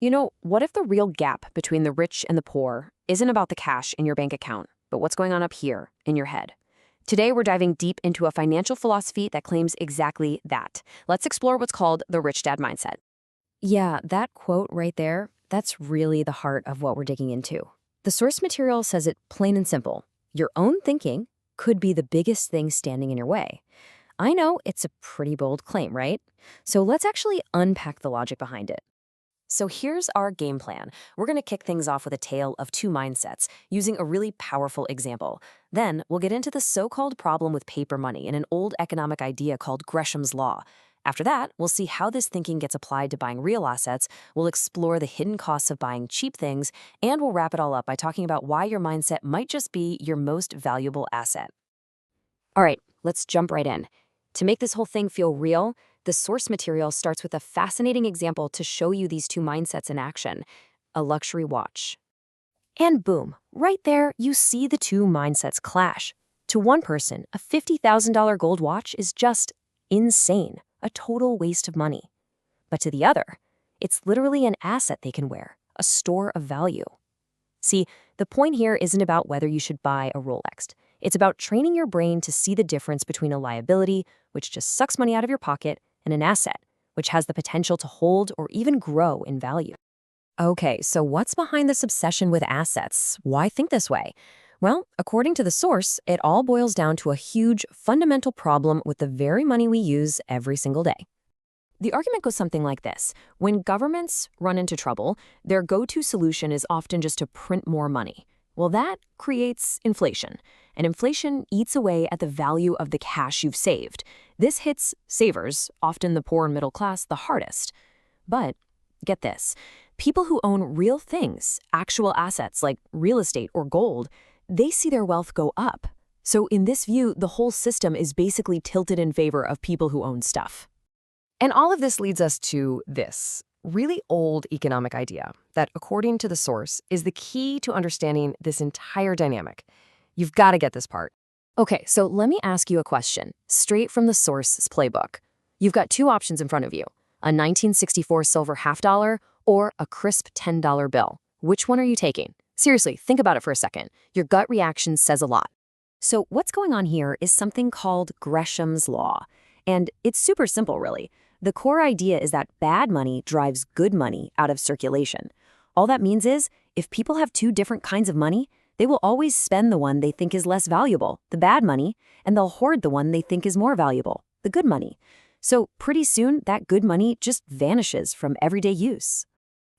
What if the real gap between the rich and the poor isn't about the cash in your bank account, but what's going on up here in your head? Today, we're diving deep into a financial philosophy that claims exactly that. Let's explore what's called the rich dad mindset. Yeah, that quote right there, that's really the heart of what we're digging into. The source material says it plain and simple. Your own thinking could be the biggest thing standing in your way. I know it's a pretty bold claim, right? So let's actually unpack the logic behind it. So here's our game plan. We're going to kick things off with a tale of two mindsets, using a really powerful example. Then we'll get into the so-called problem with paper money and an old economic idea called Gresham's law. After that, we'll see how this thinking gets applied to buying real assets, we'll explore the hidden costs of buying cheap things, and we'll wrap it all up by talking about why your mindset might just be your most valuable asset. All right, let's jump right in. To make this whole thing feel real, the source material starts with a fascinating example to show you these two mindsets in action: a luxury watch. And boom, right there, you see the two mindsets clash. To one person, a $50,000 gold watch is just insane, a total waste of money. But to the other, it's literally an asset they can wear, a store of value. See, the point here isn't about whether you should buy a Rolex. It's about training your brain to see the difference between a liability, which just sucks money out of your pocket, and an asset, which has the potential to hold or even grow in value. Okay, so what's behind this obsession with assets? Why think this way? Well, according to the source, it all boils down to a huge, fundamental problem with the very money we use every single day. The argument goes something like this. When governments run into trouble, their go-to solution is often just to print more money. Well, that creates inflation, and inflation eats away at the value of the cash you've saved. This hits savers, often the poor and middle class, the hardest. But get this, people who own real things, actual assets like real estate or gold, they see their wealth go up. So in this view, the whole system is basically tilted in favor of people who own stuff. And all of this leads us to this really old economic idea that, according to the source, is the key to understanding this entire dynamic. You've got to get this part. Okay, so let me ask you a question, straight from the source's playbook. You've got two options in front of you, a 1964 silver half dollar or a crisp $10 bill. Which one are you taking? Seriously, think about it for a second. Your gut reaction says a lot. So what's going on here is something called Gresham's law. And it's super simple, really. The core idea is that bad money drives good money out of circulation. All that means is, if people have two different kinds of money, they will always spend the one they think is less valuable, the bad money, and they'll hoard the one they think is more valuable, the good money. So pretty soon, that good money just vanishes from everyday use.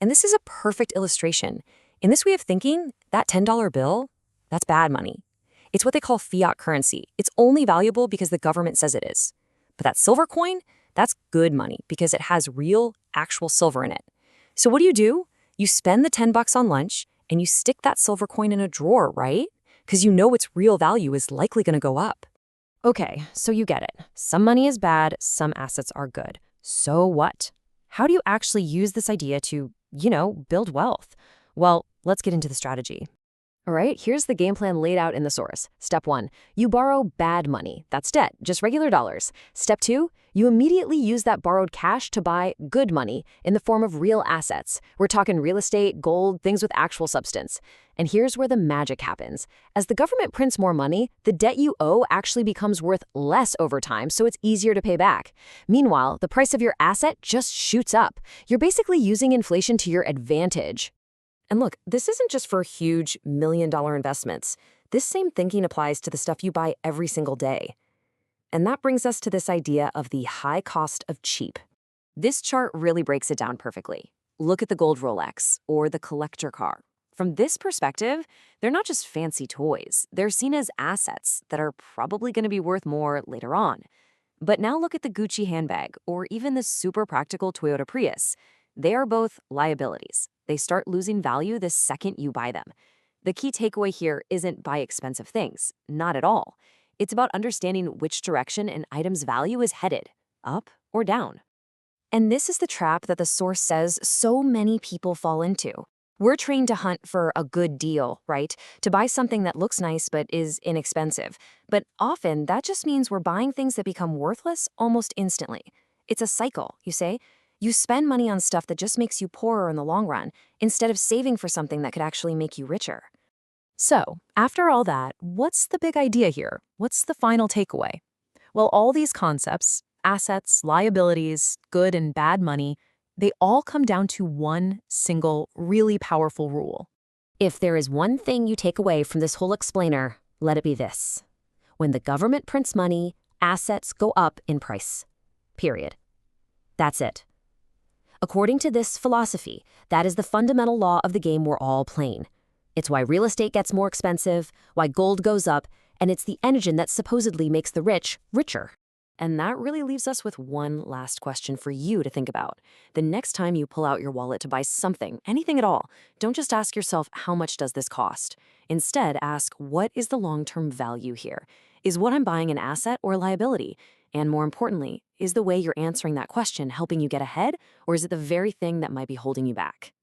And this is a perfect illustration. In this way of thinking, that $10 bill, that's bad money. It's what they call fiat currency. It's only valuable because the government says it is. But that silver coin, that's good money because it has real, actual silver in it. So what do? You spend the $10 on lunch and you stick that silver coin in a drawer, right? Because you know its real value is likely going to go up. Okay, so you get it. Some money is bad, some assets are good. So what? How do you actually use this idea to, build wealth? Well, let's get into the strategy. All right, here's the game plan laid out in the source. Step 1, you borrow bad money. That's debt, just regular dollars. Step 2, you immediately use that borrowed cash to buy good money in the form of real assets. We're talking real estate, gold, things with actual substance. And here's where the magic happens. As the government prints more money, the debt you owe actually becomes worth less over time, so it's easier to pay back. Meanwhile, the price of your asset just shoots up. You're basically using inflation to your advantage. And look, this isn't just for huge million-dollar investments. This same thinking applies to the stuff you buy every single day. And that brings us to this idea of the high cost of cheap. This chart really breaks it down perfectly. Look at the gold Rolex or the collector car. From this perspective, they're not just fancy toys. They're seen as assets that are probably going to be worth more later on. But now look at the Gucci handbag or even the super practical Toyota Prius. They are both liabilities. They start losing value the second you buy them. The key takeaway here isn't buy expensive things, not at all. It's about understanding which direction an item's value is headed, up or down. And this is the trap that the source says so many people fall into. We're trained to hunt for a good deal, right? To buy something that looks nice but is inexpensive. But often that just means we're buying things that become worthless almost instantly. It's a cycle, you say? You spend money on stuff that just makes you poorer in the long run, instead of saving for something that could actually make you richer. So, after all that, what's the big idea here? What's the final takeaway? Well, all these concepts, assets, liabilities, good and bad money, they all come down to one single, really powerful rule. If there is one thing you take away from this whole explainer, let it be this. When the government prints money, assets go up in price. Period. That's it. According to this philosophy, that is the fundamental law of the game we're all playing. It's why real estate gets more expensive, why gold goes up, and it's the engine that supposedly makes the rich richer. And that really leaves us with one last question for you to think about. The next time you pull out your wallet to buy something, anything at all, don't just ask yourself, how much does this cost? Instead, ask, what is the long-term value here? Is what I'm buying an asset or a liability? And more importantly, is the way you're answering that question helping you get ahead, or is it the very thing that might be holding you back?